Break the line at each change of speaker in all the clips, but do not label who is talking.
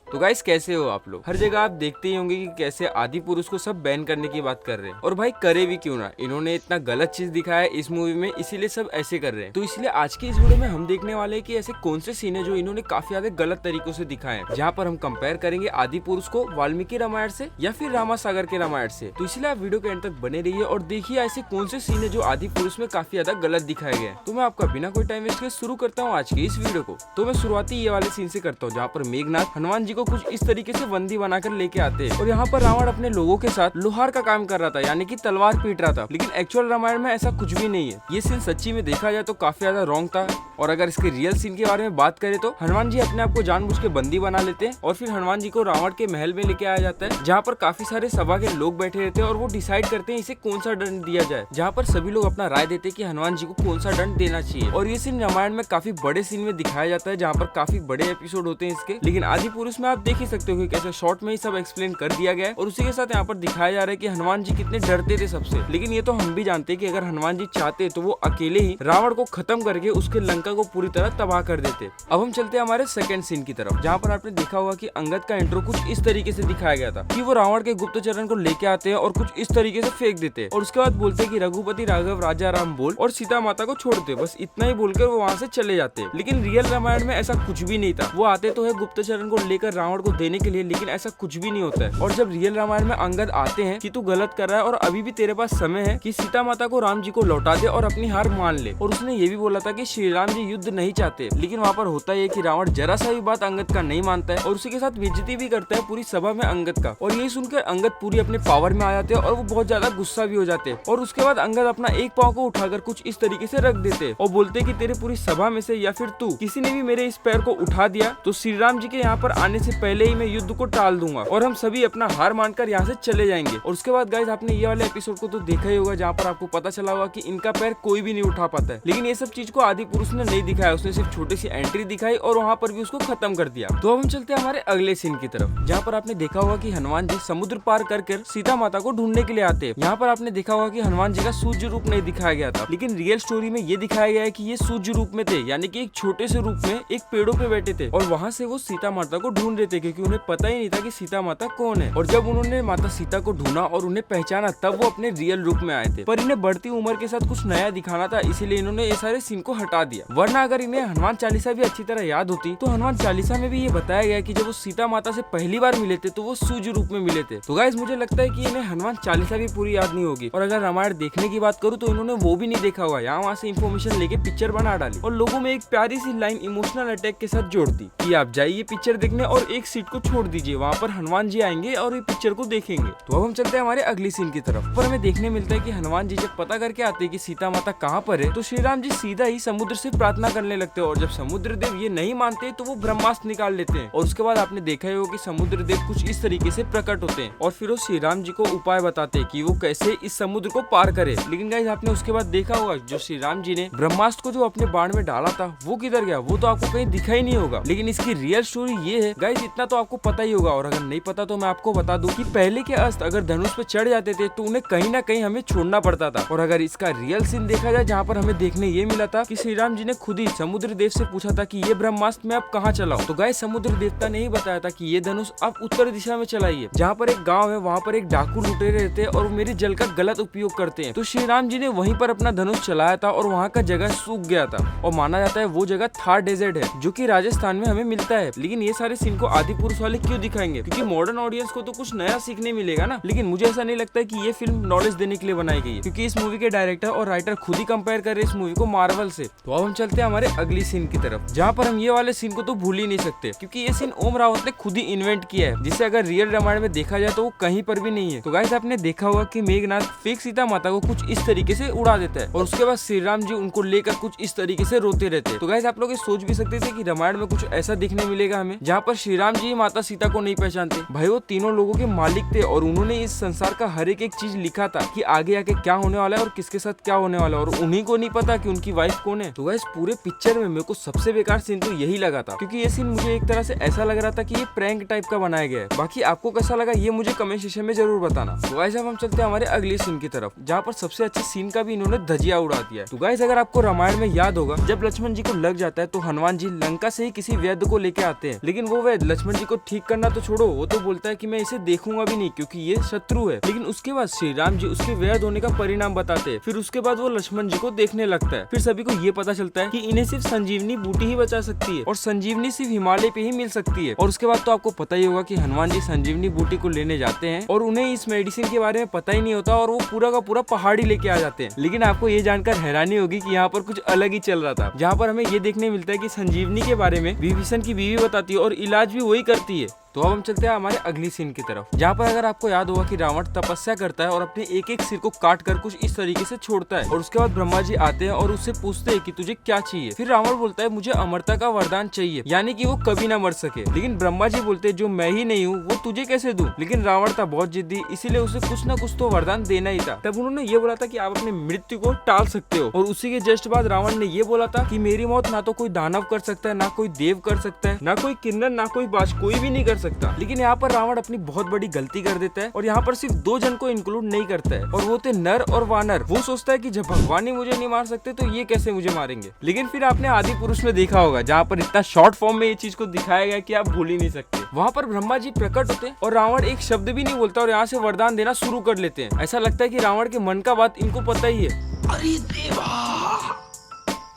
तो गाइस कैसे हो आप लोग। हर जगह आप देखते ही होंगे कि कैसे आदि पुरुष को सब बैन करने की बात कर रहे हैं, और भाई करे भी क्यों ना, इन्होंने इतना गलत चीज दिखाया है इस मूवी में, इसीलिए सब ऐसे कर रहे हैं। तो इसलिए आज की इस वीडियो में हम देखने वाले हैं कि ऐसे कौन से सीन है जो इन्होंने काफी ज्यादा गलत तरीकों से दिखाए हैं, जहाँ पर हम कंपेयर करेंगे आदि पुरुष को वाल्मीकि रामायण से या फिर रामा सागर के रामायण से। तो इसलिए आप वीडियो के एंड तक बने रहिए और देखिए ऐसे कौन से सीन है जो आदि पुरुष में काफी ज्यादा गलत दिखाए गए हैं। तो मैं आपका बिना कोई टाइम वेस्ट के शुरू करता हूँ आज की इस वीडियो को। तो मैं शुरुआती ये वाले सीन से करता हूँ जहाँ पर मेघनाथ हनुमान जी को कुछ इस तरीके से बंदी बनाकर लेके आते हैं, और यहाँ पर रावण अपने लोगों के साथ लोहार का काम कर रहा था, यानी कि तलवार पीट रहा था। लेकिन एक्चुअल रामायण में ऐसा कुछ भी नहीं है। ये सीन सच्ची में देखा जाए तो काफी ज्यादा रॉन्ग था। और अगर इसके रियल सीन के बारे में बात करें तो हनुमान जी अपने आप को जानबूझ के बंदी बना लेते हैं, और फिर हनुमान जी को रावण के महल में लेके आया जाता है, जहाँ पर काफी सारे सभा के लोग बैठे रहते हैं और वो डिसाइड करते हैं इसे कौन सा दंड दिया जाए, जहाँ पर सभी लोग अपना राय देते हैं कि हनुमान जी को कौन सा दंड देना चाहिए। और ये सीन रामायण में काफी बड़े सीन में दिखाया जाता है, जहाँ पर काफी बड़े एपिसोड होते हैं इसके। लेकिन आदि पुरुष में आप देख ही सकते हो कि कैसे शॉर्ट में ही सब एक्सप्लेन कर दिया गया है, और उसी के साथ यहाँ पर दिखाया जा रहा है कि हनुमान जी कितने डरते थे सबसे। लेकिन ये तो हम भी जानते हैं कि अगर हनुमान जी चाहते तो वो अकेले ही रावण को खत्म करके उसके लंका को पूरी तरह तबाह कर देते। अब हम चलते हैं हमारे सेकंड सीन की तरफ, जहाँ पर आपने देखा होगा कि अंगद का इंट्रो कुछ इस तरीके से दिखाया गया था कि वो रावण के गुप्तचरण को लेके आते हैं और कुछ इस तरीके से फेंक देते हैं, और उसके बाद बोलते हैं कि रघुपति राघव राजा राम बोल, और सीता माता को छोड़ते। बस इतना ही बोलकर वो वहाँ से चले जाते हैं। लेकिन रियल रामायण में ऐसा कुछ भी नहीं था। वो आते तो है गुप्तचरण को लेकर रावण को देने के लिए, लेकिन ऐसा कुछ भी नहीं होता है। और जब रियल रामायण में अंगद आते हैं कि तू गलत कर रहा है और अभी भी तेरे पास समय है कि सीता माता को राम जी को लौटा दे और अपनी हार मान ले। और उसने ये भी बोला था कि श्री राम जी युद्ध नहीं चाहते, लेकिन वहाँ पर होता है कि रावण जरा सा भी बात अंगद का नहीं मानता है और उसी के साथ बेइज्जती भी करता है पूरी सभा में अंगद का। और यही सुनकर अंगद पूरी अपने पावर में आ जाते हैं और वो बहुत ज्यादा गुस्सा भी हो जाते हैं। और उसके बाद अंगद अपना एक पाँव को उठाकर कुछ इस तरीके से रख देते और बोलते कि तेरे पूरी सभा में से या फिर तू किसी ने भी मेरे इस पैर को उठा दिया तो श्री राम जी के यहाँ पर आने से पहले ही मैं युद्ध को टाल दूंगा और हम सभी अपना हार मानकर यहाँ से चले जाएंगे। और उसके बाद गाइस आपने ये वाले एपिसोड को तो देखा ही होगा, जहाँ पर आपको पता चला होगा कि इनका पैर कोई भी नहीं उठा पाता है। लेकिन ये सब चीज को आदि पुरुष ने नहीं दिखाया, उसने सिर्फ छोटी सी एंट्री दिखाई और वहाँ पर भी उसको खत्म कर दिया। तो अब हम चलते हैं हमारे अगले सीन की तरफ, जहाँ पर आपने देखा होगा कि हनुमान जी समुद्र पार कर सीता माता को ढूंढने के लिए आते हैं। यहाँ पर आपने देखा होगा कि हनुमान जी का सूर्य रूप नहीं दिखाया गया था, लेकिन रियल स्टोरी में ये दिखाया गया है कि ये सूर्य रूप में थे, यानी कि एक छोटे से रूप में एक पेड़ों पे बैठे थे और वहाँ से वो सीता माता को ढूंढ रहे थे, क्योंकि उन्हें पता ही नहीं था कि सीता माता कौन है। और जब उन्होंने माता सीता को ढूंढा और उन्हें पहचाना तब वो अपने रियल रूप में आए थे। पर इन्हें बढ़ती उम्र के साथ कुछ नया दिखाना था, इसीलिए इन्होंने ये सारे सीन को हटा दिया। वरना अगर इन्हें हनुमान चालीसा भी अच्छी तरह याद होती तो हनुमान चालीसा में भी ये बताया गया कि जब वो सीता माता से पहली बार मिले थे तो वो सूर्य रूप में मिले थे। तो गाइस मुझे लगता है कि इन्हें हनुमान चालीसा भी पूरी याद नहीं होगी। और अगर रामायण देखने की बात करूँ तो इन्होंने वो भी नहीं देखा हुआ, यहाँ वहाँ से इन्फॉर्मेशन लेके पिक्चर बना डाली और लोगों में एक प्यारी सी लाइन इमोशनल अटैक के साथ जोड़ दी कि आप जाइए पिक्चर देखने और एक सीट को छोड़ दीजिए, वहाँ पर हनुमान जी आएंगे और ये पिक्चर को देखेंगे। तो अब हम चलते हैं हमारे अगली सीन की तरफ, पर हमें देखने मिलता है कि हनुमान जी जब पता करके आते हैं कि सीता माता कहाँ पर है तो श्री राम जी सीधा ही समुद्र से प्रार्थना करने लगते हैं। और जब समुद्र देव ये नहीं मानते तो वो ब्रह्मास्त्र निकाल लेते हैं। और उसके बाद आपने देखा होगा कि समुद्र देव कुछ इस तरीके से प्रकट होते हैं और फिर वो श्री राम जी को उपाय बताते हैं कि वो कैसे इस समुद्र को पार करे। लेकिन गाइस आपने उसके बाद देखा होगा जो श्री राम जी ने ब्रह्मास्त्र को जो अपने बाण में डाला था वो किधर गया, वो तो आपको कहीं दिखा ही नहीं होगा। लेकिन इसकी रियल स्टोरी ये है गाइस, इतना तो आपको पता ही होगा। और अगर नहीं पता तो मैं आपको बता दूं कि पहले के अस्त्र अगर धनुष पे चढ़ जाते थे तो उन्हें कहीं ना कहीं हमें छोड़ना पड़ता था। और अगर इसका रियल सीन देखा जाए जहाँ पर हमें देखने ये मिला था कि श्री राम जी ने खुद ही समुद्र देव से पूछा था कि ये ब्रह्मास्त्र में आप कहाँ चलाओ, तो गाइस समुद्र देवता ने ही बताया था कि ये धनुष आप उत्तर दिशा में चलाइए। जहाँ पर एक गाँव है वहाँ पर एक डाकू लुटेरे रहते हैं और मेरे जल का गलत उपयोग करते हैं। तो श्री राम जी ने वहीं पर अपना धनुष चलाया था और वहाँ का जगह सूख गया था और माना जाता है वो जगह थार डेजर्ट है जो कि राजस्थान में हमें मिलता है। लेकिन ये सारे सीन को आदि पुरुष वाले क्यों दिखाएंगे, क्योंकि मॉडर्न ऑडियंस को तो कुछ नया सीखने मिलेगा ना। लेकिन मुझे ऐसा नहीं लगता है कि ये फिल्म नॉलेज देने के लिए बनाई गई है, क्योंकि इस मूवी के डायरेक्टर और राइटर खुद ही कंपेयर कर रहे हैं इस मूवी को मार्वल से। तो अब हम चलते हैं हमारे अगली सीन की तरफ, जहाँ पर हम ये वाले सीन को तो भूल ही नहीं सकते, क्योंकि ये सीन ओम रावत ने खुद ही इन्वेंट किया है, जिसे अगर रियल रामायण में देखा जाए तो वो कहीं पर भी नहीं है। तो गाइस आपने देखा होगा कि मेघनाथ फेक सीता माता को कुछ इस तरीके से उड़ा देता है और उसके बाद श्री राम जी उनको लेकर कुछ इस तरीके से रोते रहते हैं। तो गाइस आप लोग सोच भी सकते थे कि रामायण में कुछ ऐसा दिखने मिलेगा हमें, जहाँ पर श्री राम जी माता सीता को नहीं पहचानते। भाई वो तीनों लोगों के मालिक थे और उन्होंने इस संसार का हर एक चीज लिखा था कि आगे आके क्या होने वाला है और किसके साथ क्या होने वाला है, और उन्हीं को नहीं पता कि उनकी वाइफ कौन है। तो गाइस पूरे पिक्चर में मेरे को सबसे बेकार सीन तो यही लगा था, क्योंकि ये सीन मुझे एक तरह से ऐसा लग रहा था कि ये प्रैंक टाइप का बनाया गया है। बाकी आपको कैसा लगा ये मुझे कमेंट सेक्शन में जरूर बताना। तो गाइस अब हम चलते हैं हमारे अगले सीन की तरफ, जहाँ पर सबसे अच्छे सीन का भी इन्होंने धजिया उड़ा दिया है। तो गाइस अगर आपको रामायण में याद होगा, जब लक्ष्मण जी को लग जाता है तो हनुमान जी लंका से ही किसी वैद्य को लेके आते हैं, लेकिन वो वैद्य लक्ष्मण जी को ठीक करना तो छोड़ो, वो तो बोलता है कि मैं इसे देखूंगा भी नहीं क्योंकि ये शत्रु है। लेकिन उसके बाद श्री राम जी उसके वैद्य होने का परिणाम बताते हैं। फिर उसके बाद वो लक्ष्मण जी को देखने लगता है। फिर सभी को ये पता चलता है कि इन्हें सिर्फ संजीवनी बूटी ही बचा सकती है और संजीवनी सिर्फ हिमालय पे ही मिल सकती है। और उसके बाद तो आपको पता ही होगा कि हनुमान जी संजीवनी बूटी को लेने जाते हैं और उन्हें इस मेडिसिन के बारे में पता ही नहीं होता और वो पूरा का पूरा पहाड़ी लेके आ जाते हैं। लेकिन आपको ये जानकर हैरानी होगी कि यहाँ पर कुछ अलग ही चल रहा था, जहाँ पर हमें ये देखने मिलता है कि संजीवनी के बारे में विभीषण की बीवी बताती है और इलाज भी वही करती है। तो अब हम चलते हैं हमारे अगली सीन की तरफ, जहाँ पर अगर आपको याद होगा कि रावण तपस्या करता है और अपने एक एक सिर को काट कर कुछ इस तरीके से छोड़ता है और उसके बाद ब्रह्मा जी आते हैं और उससे पूछते हैं कि तुझे क्या चाहिए। फिर रावण बोलता है मुझे अमरता का वरदान चाहिए, यानी कि वो कभी ना मर सके। लेकिन ब्रह्मा जी बोलते हैं जो मैं ही नहीं हूँ वो तुझे कैसे दूं। लेकिन रावण था बहुत जिद्दी, इसीलिए उसे कुछ ना कुछ तो वरदान देना ही था। तब उन्होंने ये बोला था कि आप अपनी मृत्यु को टाल सकते हो और उसी के जस्ट बाद रावण ने ये बोला था कि मेरी मौत ना तो कोई दानव कर सकता है, ना कोई देव कर सकता है, ना कोई किन्नर, ना कोई बाज, कोई भी नहीं कर सकता। लेकिन यहाँ पर रावण अपनी बहुत बड़ी गलती कर देता है और यहाँ पर सिर्फ 2 जन को इंक्लूड नहीं करता है और वो थे नर और वानर। वो सोचता है कि जब भगवान ही मुझे नहीं मार सकते तो ये कैसे मुझे मारेंगे। लेकिन फिर आपने आदि पुरुष में देखा होगा, जहाँ पर इतना शॉर्ट फॉर्म में ये चीज को दिखाया गया कि आप भूल ही नहीं सकते। वहाँ पर ब्रह्मा जी प्रकट होते और रावण एक शब्द भी नहीं बोलता और यहाँ से वरदान देना शुरू कर लेते हैं। ऐसा लगता है कि रावण के मन का बात इनको पता ही है।
अरे देवा,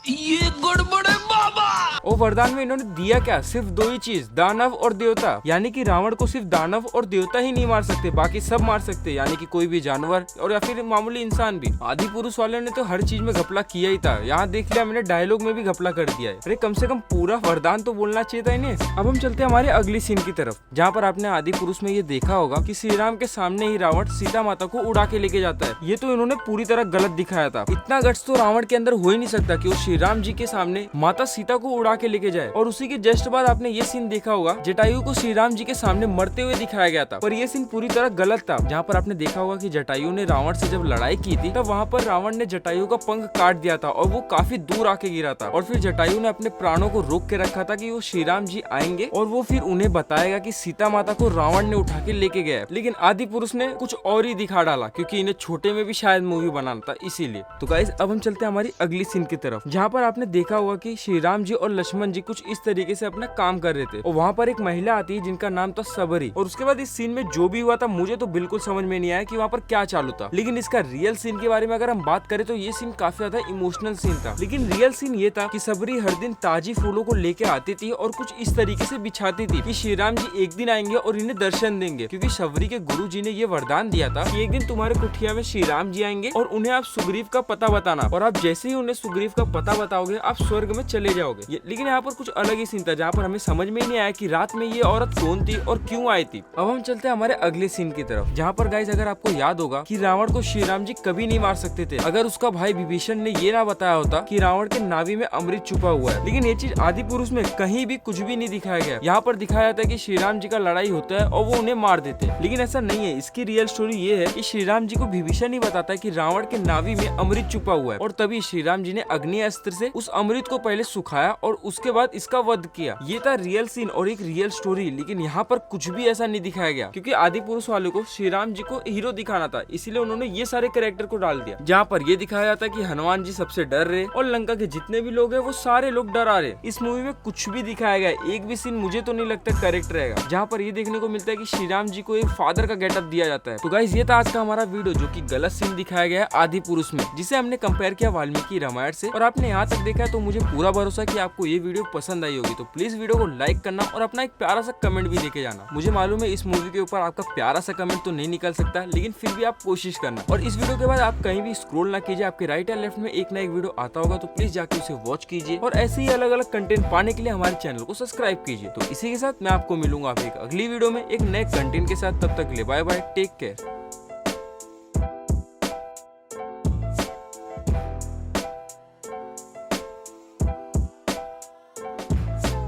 ये गड़बड़ है बाबा।
और वरदान में इन्होंने दिया क्या, सिर्फ 2 ही चीज, दानव और देवता। यानी कि रावण को सिर्फ दानव और देवता ही नहीं मार सकते, बाकी सब मार सकते, यानी कि कोई भी जानवर और या फिर मामूली इंसान भी। आदि पुरुष वाले ने तो हर चीज में घपला किया ही था। यहाँ देख लिया मैंने, डायलॉग में भी घपला कर दिया है। अरे कम से कम पूरा वरदान तो बोलना चाहिए था इन्हें। अब हम चलते हैं हमारे अगली सीन की तरफ, जहाँ पर आपने आदि पुरुष में ये देखा होगा कि श्री राम के सामने ही रावण सीता माता को उड़ा के लेके जाता है। ये तो इन्होंने पूरी तरह गलत दिखाया था। इतना गट्स तो रावण के अंदर हो ही नहीं सकता कि वो श्री राम जी के सामने माता सीता को उड़ा के लेके जाए। और उसी के जस्ट बाद आपने ये सीन देखा होगा, जटायु को श्री राम जी के सामने मरते हुए दिखाया गया था, पर ये सीन पूरी तरह गलत था। जहाँ पर आपने देखा होगा कि जटायु ने रावण से जब लड़ाई की थी तब वहाँ पर रावण ने जटायु का पंख काट दिया था और वो काफी दूर आके गिरा था। और फिर जटायु ने अपने प्राणों को रोक के रखा था कि वो श्री राम जी आएंगे और वो फिर उन्हें बताएगा कि सीता माता को रावण ने उठा के लेके गया। लेकिन आदि पुरुष ने कुछ और ही दिखा डाला, क्योंकि इन्हें छोटे में भी शायद मूवी बनाना था इसीलिए। तो गाइस अब हम चलते हैं हमारी अगली सीन की तरफ, जहाँ पर आपने देखा होगा कि श्री राम जी और लक्ष्मण जी कुछ इस तरीके से अपना काम कर रहे थे और वहाँ पर एक महिला आती है जिनका नाम था सबरी। और उसके बाद इस सीन में जो भी हुआ था मुझे तो बिल्कुल समझ में नहीं आया कि वहाँ पर क्या चालू था। लेकिन इसका रियल सीन के बारे में अगर हम बात करें तो ये सीन काफी ज्यादा इमोशनल सीन था। लेकिन रियल सीन ये था कि सबरी हर दिन ताजी फूलों को लेके आती थी और कुछ इस तरीके से बिछाती थी कि श्री राम जी एक दिन आएंगे और इन्हें दर्शन देंगे, क्योंकि सबरी के गुरु जी ने ये वरदान दिया था कि एक दिन तुम्हारे कुटिया में श्री राम जी आएंगे और उन्हें आप सुग्रीव का पता बताना, और आप जैसे ही उन्हें सुग्रीव का पता बताओगे आप स्वर्ग में चले जाओगे। लेकिन यहाँ पर कुछ अलग ही सीन था, जहाँ पर हमें समझ में ही नहीं आया कि रात में ये औरत कौन थी और क्यों आई थी। अब हम चलते हैं हमारे अगले सीन की तरफ, जहाँ पर गाइस अगर आपको याद होगा कि रावण को श्री राम जी कभी नहीं मार सकते थे अगर उसका भाई विभीषण ने ये ना बताया होता कि रावण के नाभि में अमृत छुपा हुआ है। लेकिन ये चीज आदि पुरुष में कहीं भी कुछ भी नहीं दिखाया गया। यहाँ पर दिखाया जाता है कि श्री राम जी का लड़ाई होता है और वो उन्हें मार देते हैं, लेकिन ऐसा नहीं है। इसकी रियल स्टोरी ये है कि श्री राम जी को विभीषण ही बताता है कि रावण के नाभि में अमृत छुपा हुआ है और तभी श्री राम जी ने अग्नि अस्त्र से उस अमृत को पहले सुखाया और उसके बाद इसका वध किया। ये था रियल सीन और एक रियल स्टोरी। लेकिन यहाँ पर कुछ भी ऐसा नहीं दिखाया गया, क्योंकि आदि पुरुष वालों को श्री राम जी को हीरो दिखाना था, इसीलिए उन्होंने ये सारे कैरेक्टर को डाल दिया। जहाँ पर ये दिखाया जाता है कि हनुमान जी सबसे डर रहे और लंका के जितने भी लोग हैं वो सारे लोग डरा रहे। इस मूवी में कुछ भी दिखाया गया, एक भी सीन मुझे तो नहीं लगता करेक्ट रहेगा, जहाँ पर ये देखने को मिलता है कि श्री राम जी को एक फादर का गेटअप दिया जाता है। तो गाइस ये था आज का हमारा वीडियो, जो कि गलत सीन दिखाया गया है आदि पुरुष में, जिसे हमने कंपेयर किया वाल्मीकि रामायण से। और आपने यहाँ तक देखा है तो मुझे पूरा भरोसा कि आपको ये वीडियो पसंद आई होगी। तो प्लीज वीडियो को लाइक करना और अपना एक प्यारा सा कमेंट भी देके जाना। मुझे मालूम है इस मूवी के ऊपर आपका प्यारा सा कमेंट तो नहीं निकल सकता, लेकिन फिर भी आप कोशिश करना। और इस वीडियो के बाद आप कहीं भी स्क्रॉल ना कीजिए, आपके राइट या लेफ्ट में एक ना एक वीडियो आता होगा, तो प्लीज जाके उसे वॉच कीजिए और ऐसे ही अलग अलग कंटेंट पाने के लिए हमारे चैनल को सब्सक्राइब कीजिए। तो इसी के साथ मैं आपको मिलूंगा एक अगली वीडियो में एक नए कंटेंट के साथ। तब तक के लिए बाय बाय, टेक केयर।